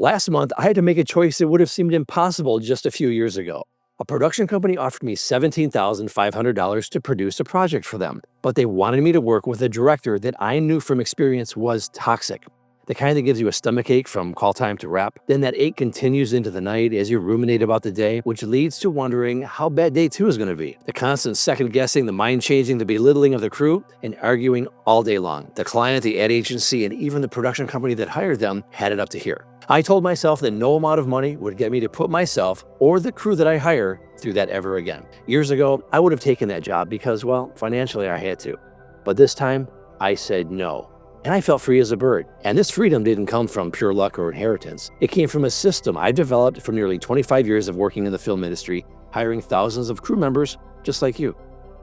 Last month, I had to make a choice that would have seemed impossible just a few years ago. A production company offered me $17,500 to produce a project for them, but they wanted me to work with a director that I knew from experience was toxic. The kind that gives you a stomachache from call time to wrap. Then that ache continues into the night as you ruminate about the day, which leads to wondering how bad day 2 is going to be. The constant second guessing, the mind changing, the belittling of the crew, and arguing all day long. The client, the ad agency, and even the production company that hired them had it up to here. I told myself that no amount of money would get me to put myself or the crew that I hire through that ever again. Years ago, I would have taken that job because, well, financially I had to. But this time, I said no. And I felt free as a bird. And this freedom didn't come from pure luck or inheritance. It came from a system I've developed from nearly 25 years of working in the film industry, hiring thousands of crew members just like you.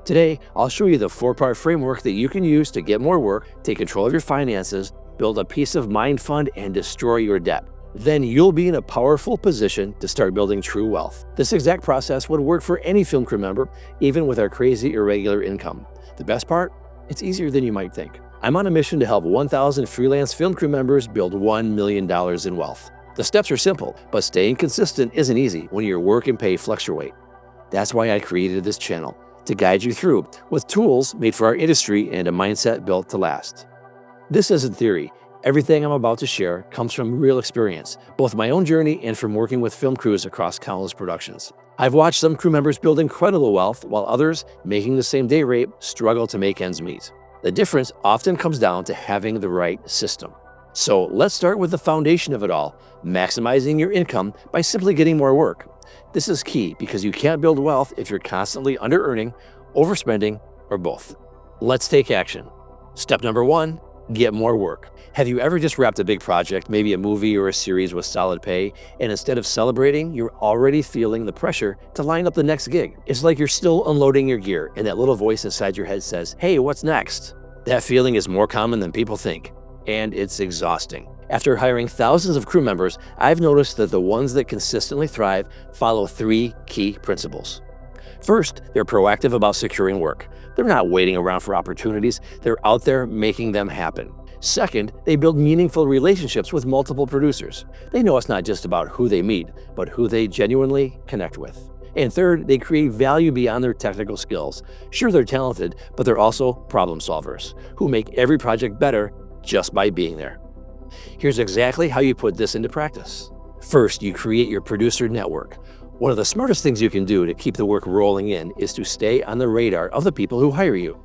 Today, I'll show you the 4-part framework that you can use to get more work, take control of your finances, build a peace of mind fund, and destroy your debt. Then you'll be in a powerful position to start building true wealth. This exact process would work for any film crew member, even with our crazy irregular income. The best part? It's easier than you might think. I'm on a mission to help 1,000 freelance film crew members build $1 million in wealth. The steps are simple, but staying consistent isn't easy when your work and pay fluctuate. That's why I created this channel, to guide you through, with tools made for our industry and a mindset built to last. This isn't theory. Everything I'm about to share comes from real experience, both my own journey and from working with film crews across countless productions. I've watched some crew members build incredible wealth, while others, making the same day rate, struggle to make ends meet. The difference often comes down to having the right system. So let's start with the foundation of it all, maximizing your income by simply getting more work. This is key because you can't build wealth if you're constantly under-earning, overspending, or both. Let's take action. Step number 1, get more work. Have you ever just wrapped a big project, maybe a movie or a series with solid pay, and instead of celebrating, you're already feeling the pressure to line up the next gig? It's like you're still unloading your gear, and that little voice inside your head says, "Hey, what's next?" That feeling is more common than people think, and it's exhausting. After hiring thousands of crew members, I've noticed that the ones that consistently thrive follow 3 key principles. First, they're proactive about securing work. They're not waiting around for opportunities, they're out there making them happen. Second, they build meaningful relationships with multiple producers. They know it's not just about who they meet, but who they genuinely connect with. And third, they create value beyond their technical skills. Sure, they're talented, but they're also problem solvers who make every project better just by being there. Here's exactly how you put this into practice. First, you create your producer network. One of the smartest things you can do to keep the work rolling in is to stay on the radar of the people who hire you.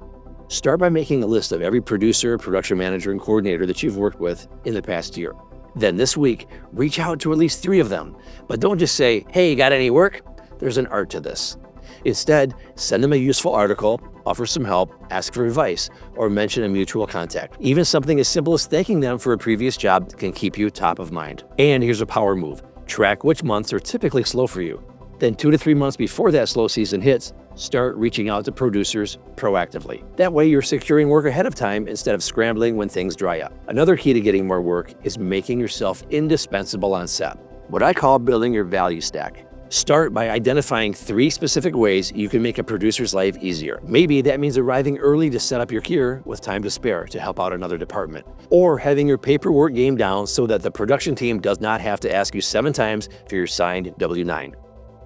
Start by making a list of every producer, production manager, and coordinator that you've worked with in the past year. Then this week, reach out to at least 3 of them. But don't just say, "Hey, got any work?" There's an art to this. Instead, send them a useful article, offer some help, ask for advice, or mention a mutual contact. Even something as simple as thanking them for a previous job can keep you top of mind. And here's a power move. Track which months are typically slow for you. Then 2 to 3 months before that slow season hits, start reaching out to producers proactively. That way you're securing work ahead of time instead of scrambling when things dry up. Another key to getting more work is making yourself indispensable on set, what I call building your value stack. Start by identifying 3 specific ways you can make a producer's life easier. Maybe that means arriving early to set up your gear with time to spare to help out another department. Or having your paperwork game down so that the production team does not have to ask you 7 times for your signed W-9.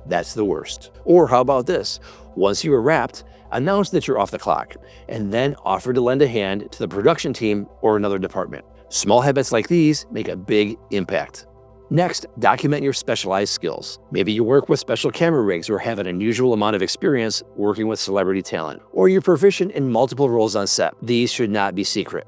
That's the worst. Or how about this? Once you are wrapped, announce that you're off the clock, and then offer to lend a hand to the production team or another department. Small habits like these make a big impact. Next, document your specialized skills. Maybe you work with special camera rigs or have an unusual amount of experience working with celebrity talent, or you're proficient in multiple roles on set. These should not be secret.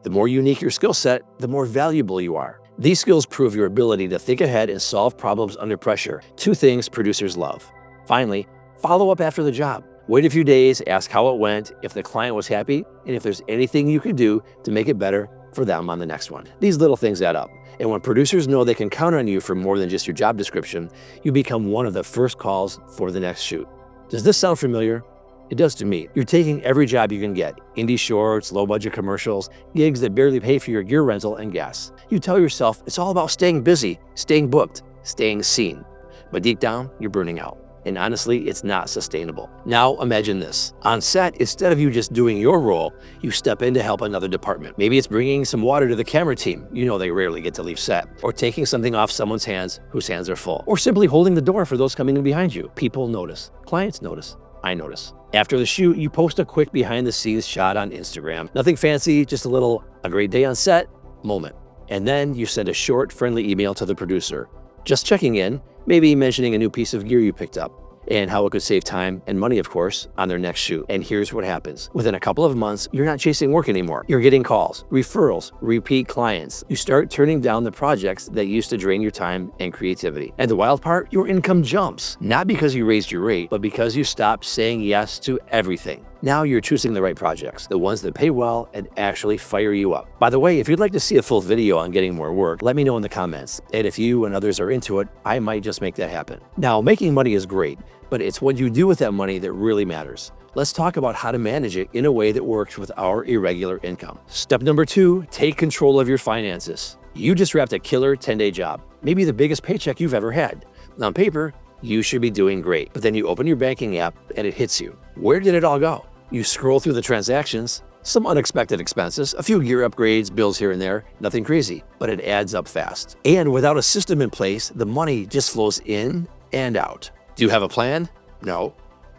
The more unique your skill set, the more valuable you are. These skills prove your ability to think ahead and solve problems under pressure, 2 things producers love. Finally, follow up after the job. Wait a few days, ask how it went, if the client was happy, and if there's anything you can do to make it better for them on the next one. These little things add up. And when producers know they can count on you for more than just your job description, you become one of the first calls for the next shoot. Does this sound familiar? It does to me. You're taking every job you can get. Indie shorts, low-budget commercials, gigs that barely pay for your gear rental and gas. You tell yourself it's all about staying busy, staying booked, staying seen. But deep down, you're burning out. and honestly, it's not sustainable. Now imagine this. On set, instead of you just doing your role, you step in to help another department. Maybe it's bringing some water to the camera team. You know they rarely get to leave set. Or taking something off someone's hands whose hands are full. Or simply holding the door for those coming in behind you. People notice. Clients notice. I notice. After the shoot, you post a quick behind-the-scenes shot on Instagram. Nothing fancy, just a great day on set moment. And then you send a short, friendly email to the producer. Just checking in, maybe mentioning a new piece of gear you picked up, and how it could save time and money, of course, on their next shoot. And here's what happens. Within a couple of months, you're not chasing work anymore. You're getting calls, referrals, repeat clients. You start turning down the projects that used to drain your time and creativity. And the wild part, your income jumps. Not because you raised your rate, but because you stopped saying yes to everything. Now you're choosing the right projects, the ones that pay well and actually fire you up. By the way, if you'd like to see a full video on getting more work, let me know in the comments. And if you and others are into it, I might just make that happen. Now, making money is great, but it's what you do with that money that really matters. Let's talk about how to manage it in a way that works with our irregular income. Step number 2, take control of your finances. You just wrapped a killer 10-day job, maybe the biggest paycheck you've ever had. On paper, you should be doing great, but then you open your banking app and it hits you. Where did it all go? You scroll through the transactions, some unexpected expenses, a few gear upgrades, bills here and there, nothing crazy, but it adds up fast. And without a system in place, the money just flows in and out. Do you have a plan? No.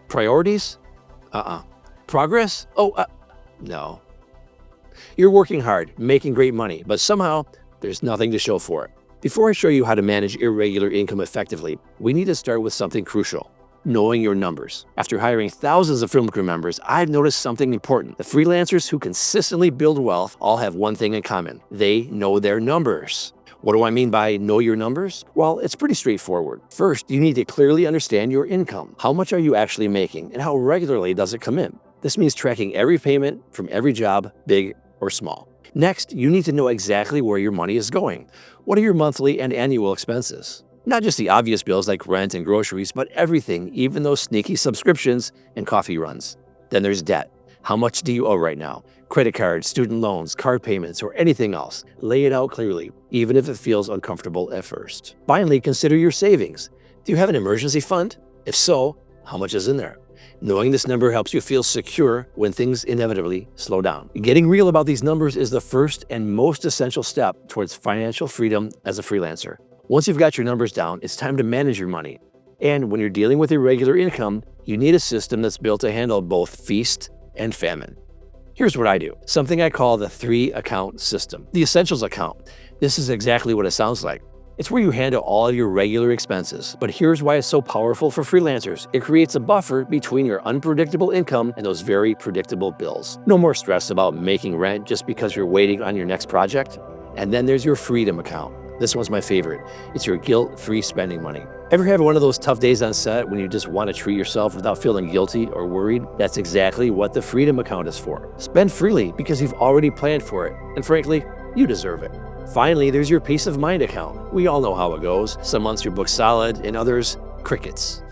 Priorities? Progress? No. You're working hard, making great money, but somehow there's nothing to show for it. Before I show you how to manage irregular income effectively, we need to start with something crucial. Knowing your numbers. After hiring thousands of film crew members, I've noticed something important. The freelancers who consistently build wealth all have one thing in common. They know their numbers. What do I mean by know your numbers? Well, it's pretty straightforward. First, you need to clearly understand your income. How much are you actually making and how regularly does it come in? This means tracking every payment from every job, big or small. Next, you need to know exactly where your money is going. What are your monthly and annual expenses? Not just the obvious bills like rent and groceries, but everything, even those sneaky subscriptions and coffee runs. Then there's debt. How much do you owe right now? Credit cards, student loans, card payments, or anything else. Lay it out clearly, even if it feels uncomfortable at first. Finally, consider your savings. Do you have an emergency fund? If so, how much is in there? Knowing this number helps you feel secure when things inevitably slow down. Getting real about these numbers is the first and most essential step towards financial freedom as a freelancer. Once you've got your numbers down, it's time to manage your money. And when you're dealing with irregular income, you need a system that's built to handle both feast and famine. Here's what I do. Something I call the 3-account system. The essentials account. This is exactly what it sounds like. It's where you handle all your regular expenses. But here's why it's so powerful for freelancers. It creates a buffer between your unpredictable income and those very predictable bills. No more stress about making rent just because you're waiting on your next project. And then there's your freedom account. This one's my favorite. It's your guilt-free spending money. Ever have one of those tough days on set when you just want to treat yourself without feeling guilty or worried? That's exactly what the freedom account is for. Spend freely because you've already planned for it. And frankly, you deserve it. Finally, there's your peace of mind account. We all know how it goes. Some months you're booked solid, and others, crickets.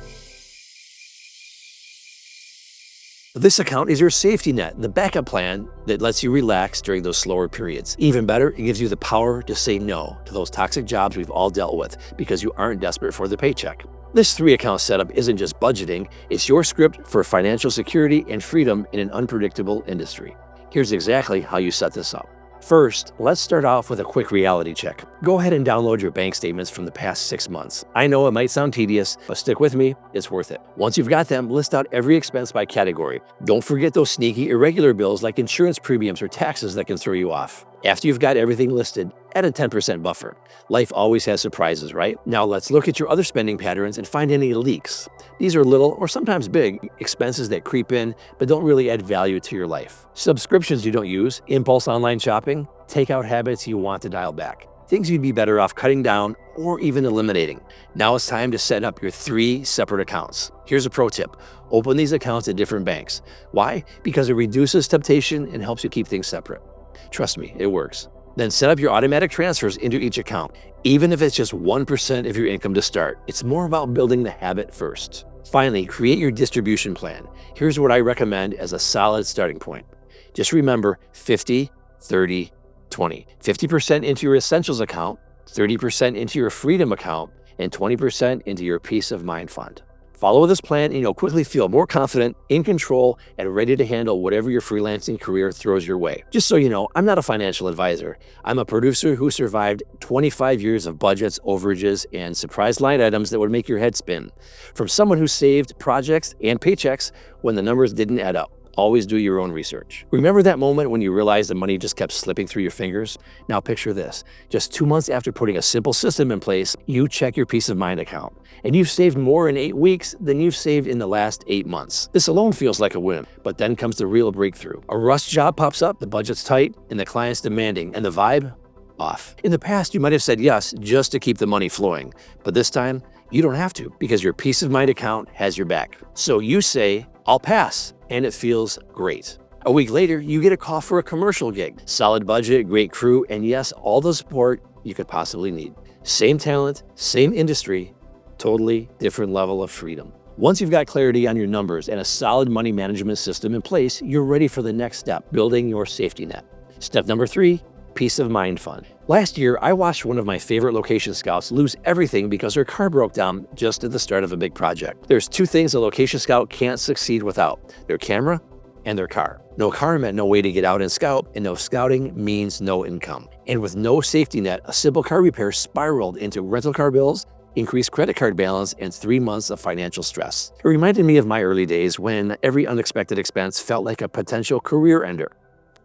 This account is your safety net, the backup plan that lets you relax during those slower periods. Even better, it gives you the power to say no to those toxic jobs we've all dealt with because you aren't desperate for the paycheck. This 3-account setup isn't just budgeting, it's your script for financial security and freedom in an unpredictable industry. Here's exactly how you set this up. First, let's start off with a quick reality check. Go ahead and download your bank statements from the past 6 months. I know it might sound tedious, but stick with me, it's worth it. Once you've got them, list out every expense by category. Don't forget those sneaky irregular bills like insurance premiums or taxes that can throw you off. After you've got everything listed, add a 10% buffer. Life always has surprises, right? Now let's look at your other spending patterns and find any leaks. These are little, or sometimes big, expenses that creep in but don't really add value to your life. Subscriptions you don't use, impulse online shopping, takeout habits you want to dial back. Things you'd be better off cutting down or even eliminating. Now it's time to set up your 3 separate accounts. Here's a pro tip. Open these accounts at different banks. Why? Because it reduces temptation and helps you keep things separate. Trust me, it works. Then set up your automatic transfers into each account, even if it's just 1% of your income to start. It's more about building the habit first. Finally, create your distribution plan. Here's what I recommend as a solid starting point. Just remember 50, 30, 20. 50% into your essentials account, 30% into your freedom account, and 20% into your peace of mind fund. Follow this plan and you'll quickly feel more confident, in control, and ready to handle whatever your freelancing career throws your way. Just so you know, I'm not a financial advisor. I'm a producer who survived 25 years of budgets, overages, and surprise line items that would make your head spin. From someone who saved projects and paychecks when the numbers didn't add up. Always do your own research. Remember that moment when you realized the money just kept slipping through your fingers? Now picture this. Just 2 months after putting a simple system in place, you check your peace of mind account. And you've saved more in 8 weeks than you've saved in the last 8 months. This alone feels like a win, but then comes the real breakthrough. A rush job pops up, the budget's tight, and the client's demanding, and the vibe? Off. In the past, you might have said yes just to keep the money flowing, but this time, you don't have to because your peace of mind account has your back. So you say, I'll pass, and it feels great. A week later, you get a call for a commercial gig. Solid budget, great crew, and yes, all the support you could possibly need. Same talent, same industry, totally different level of freedom. Once you've got clarity on your numbers and a solid money management system in place, you're ready for the next step, building your safety net. Step number 3, peace of mind fund. Last year, I watched one of my favorite location scouts lose everything because her car broke down just at the start of a big project. There's 2 things a location scout can't succeed without: their camera and their car. No car meant no way to get out and scout, and no scouting means no income. And with no safety net, a simple car repair spiraled into rental car bills, increased credit card balance, and 3 months of financial stress. It reminded me of my early days when every unexpected expense felt like a potential career ender.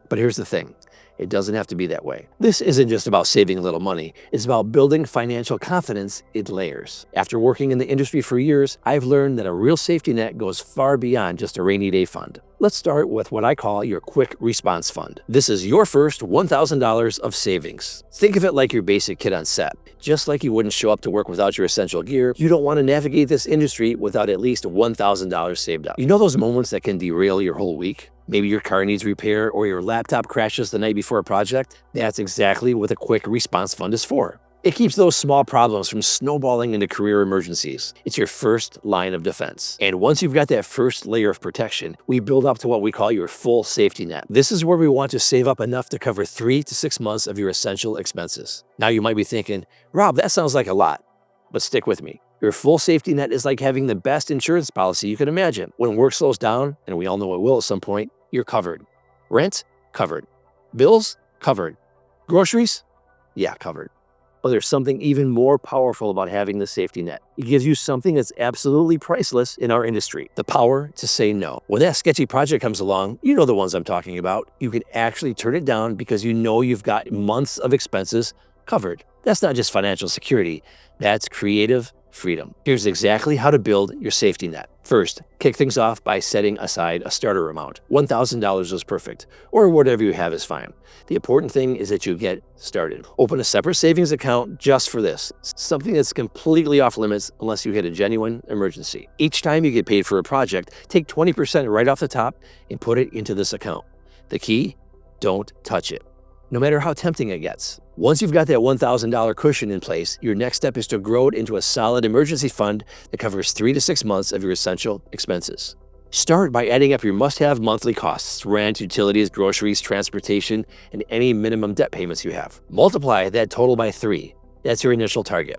But here's the thing. It doesn't have to be that way. This isn't just about saving a little money. It's about building financial confidence in layers. After working in the industry for years, I've learned that a real safety net goes far beyond just a rainy day fund. Let's start with what I call your quick response fund. This is your first $1,000 of savings. Think of it like your basic kit on set. Just like you wouldn't show up to work without your essential gear, you don't want to navigate this industry without at least $1,000 saved up. You know those moments that can derail your whole week? Maybe your car needs repair or your laptop crashes the night before a project? That's exactly what a quick response fund is for. It keeps those small problems from snowballing into career emergencies. It's your first line of defense. And once you've got that first layer of protection, we build up to what we call your full safety net. This is where we want to save up enough to cover 3 to 6 months of your essential expenses. Now you might be thinking, Rob, that sounds like a lot. But stick with me. Your full safety net is like having the best insurance policy you can imagine. When work slows down, and we all know it will at some point, you're covered. Rent? Covered. Bills? Covered. Groceries? Yeah, covered. But there's something even more powerful about having the safety net. It gives you something that's absolutely priceless in our industry: the power to say no. When that sketchy project comes along, you know the ones I'm talking about, you can actually turn it down because you know you've got months of expenses covered. That's not just financial security, that's creative freedom. Here's exactly how to build your safety net. First, kick things off by setting aside a starter amount. $1,000 is perfect, or whatever you have is fine. The important thing is that you get started. Open a separate savings account just for this, something that's completely off limits unless you hit a genuine emergency. Each time you get paid for a project, take 20% right off the top and put it into this account. The key? Don't touch it, no matter how tempting it gets. Once you've got that $1,000 cushion in place, your next step is to grow it into a solid emergency fund that covers 3 to 6 months of your essential expenses. Start by adding up your must-have monthly costs: rent, utilities, groceries, transportation, and any minimum debt payments you have. Multiply that total by 3. That's your initial target.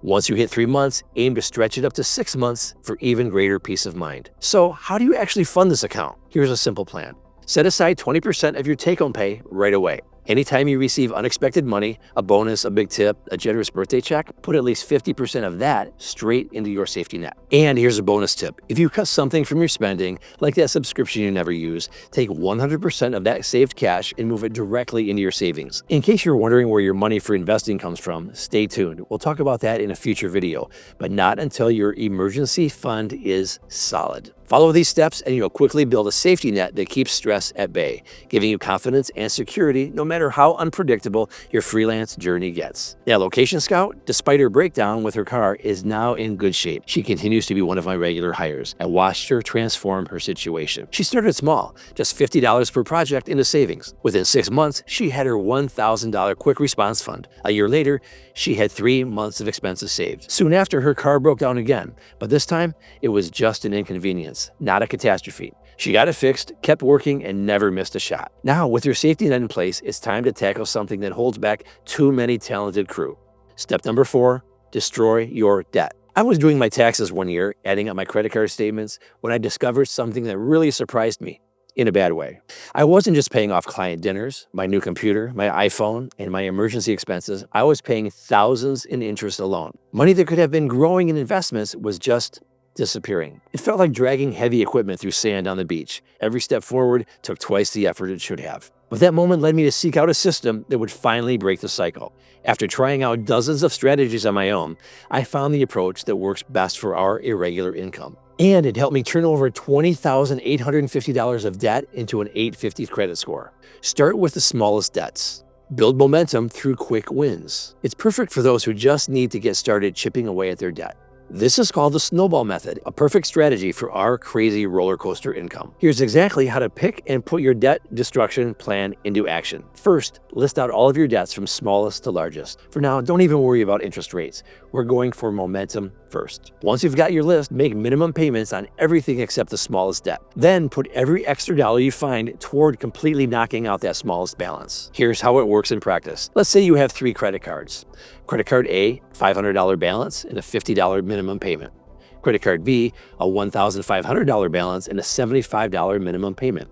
Once you hit 3 months, aim to stretch it up to 6 months for even greater peace of mind. So how do you actually fund this account? Here's a simple plan. Set aside 20% of your take-home pay right away. Anytime you receive unexpected money, a bonus, a big tip, a generous birthday check, put at least 50% of that straight into your safety net. And here's a bonus tip. If you cut something from your spending, like that subscription you never use, take 100% of that saved cash and move it directly into your savings. In case you're wondering where your money for investing comes from, stay tuned. We'll talk about that in a future video, but not until your emergency fund is solid. Follow these steps and you'll quickly build a safety net that keeps stress at bay, giving you confidence and security no matter how unpredictable your freelance journey gets. Now, Location Scout, despite her breakdown with her car, is now in good shape. She continues to be one of my regular hires. I watched her transform her situation. She started small, just $50 per project into savings. Within 6 months, she had her $1,000 quick response fund. A year later, she had 3 months of expenses saved. Soon after, her car broke down again, but this time it was just an inconvenience, not a catastrophe. She got it fixed, kept working, and never missed a shot. Now, with your safety net in place, it's time to tackle something that holds back too many talented crew. Step number 4, destroy your debt. I was doing my taxes one year, adding up my credit card statements, when I discovered something that really surprised me, in a bad way. I wasn't just paying off client dinners, my new computer, my iPhone, and my emergency expenses. I was paying thousands in interest alone. Money that could have been growing in investments was just disappearing. It felt like dragging heavy equipment through sand on the beach. Every step forward took twice the effort it should have. But that moment led me to seek out a system that would finally break the cycle. After trying out dozens of strategies on my own, I found the approach that works best for our irregular income. And it helped me turn over $20,850 of debt into an 850 credit score. Start with the smallest debts. Build momentum through quick wins. It's perfect for those who just need to get started chipping away at their debt. This is called the Snowball method, a perfect strategy for our crazy roller coaster income. Here's exactly how to pick and put your debt destruction plan into action. First, list out all of your debts from smallest to largest. For now, don't even worry about interest rates. We're going for momentum first. Once you've got your list, make minimum payments on everything except the smallest debt. Then put every extra dollar you find toward completely knocking out that smallest balance. Here's how it works in practice. Let's say you have 3 credit cards. Credit card A, $500 balance and a $50 minimum payment. Credit card B, a $1,500 balance and a $75 minimum payment.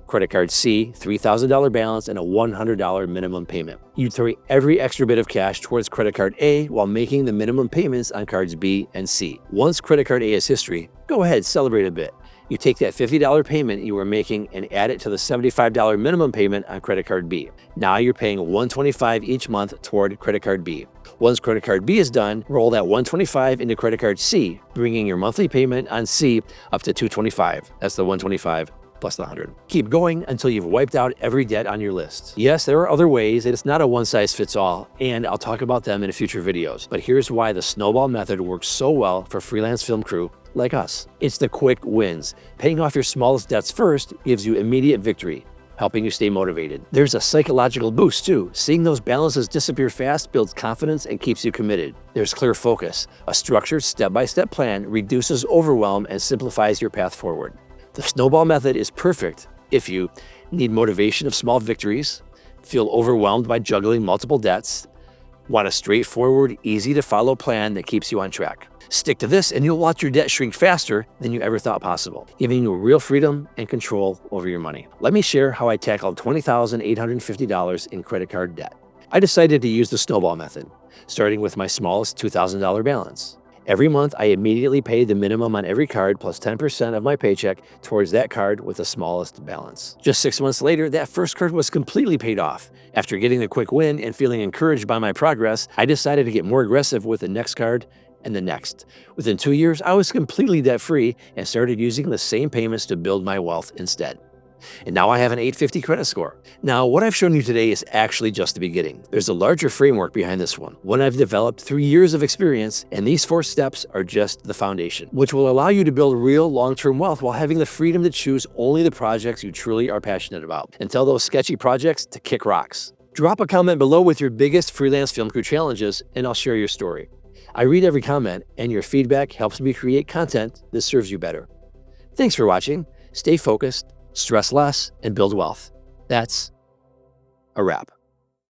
Credit card C, $3,000 balance and a $100 minimum payment. You throw every extra bit of cash towards credit card A while making the minimum payments on cards B and C. Once credit card A is history, go ahead, celebrate a bit. You take that $50 payment you were making and add it to the $75 minimum payment on credit card B. Now you're paying $125 each month toward credit card B. Once credit card B is done, roll that $125 into credit card C, bringing your monthly payment on C up to $225. That's the $125 plus the $100. Keep going until you've wiped out every debt on your list. Yes, there are other ways, and it's not a one-size-fits-all, and I'll talk about them in future videos. But here's why the Snowball method works so well for freelance film crew like us. It's the quick wins. Paying off your smallest debts first gives you immediate victory, helping you stay motivated. There's a psychological boost too. Seeing those balances disappear fast builds confidence and keeps you committed. There's clear focus. A structured step-by-step plan reduces overwhelm and simplifies your path forward. The Snowball method is perfect if you need motivation of small victories, feel overwhelmed by juggling multiple debts, want a straightforward, easy-to-follow plan that keeps you on track. Stick to this and you'll watch your debt shrink faster than you ever thought possible, giving you real freedom and control over your money. Let me share how I tackled $20,850 in credit card debt. I decided to use the Snowball method, starting with my smallest $2,000 balance. Every month, I immediately paid the minimum on every card plus 10% of my paycheck towards that card with the smallest balance. Just 6 months later, that first card was completely paid off. After getting the quick win and feeling encouraged by my progress, I decided to get more aggressive with the next card and the next. Within 2 years, I was completely debt-free and started using the same payments to build my wealth instead. And now I have an 850 credit score. Now, what I've shown you today is actually just the beginning. There's a larger framework behind this one I've developed through years of experience, and these 4 steps are just the foundation, which will allow you to build real long-term wealth while having the freedom to choose only the projects you truly are passionate about, and tell those sketchy projects to kick rocks. Drop a comment below with your biggest freelance film crew challenges, and I'll share your story. I read every comment, and your feedback helps me create content that serves you better. Thanks for watching. Stay focused, stress less, and build wealth. That's a wrap.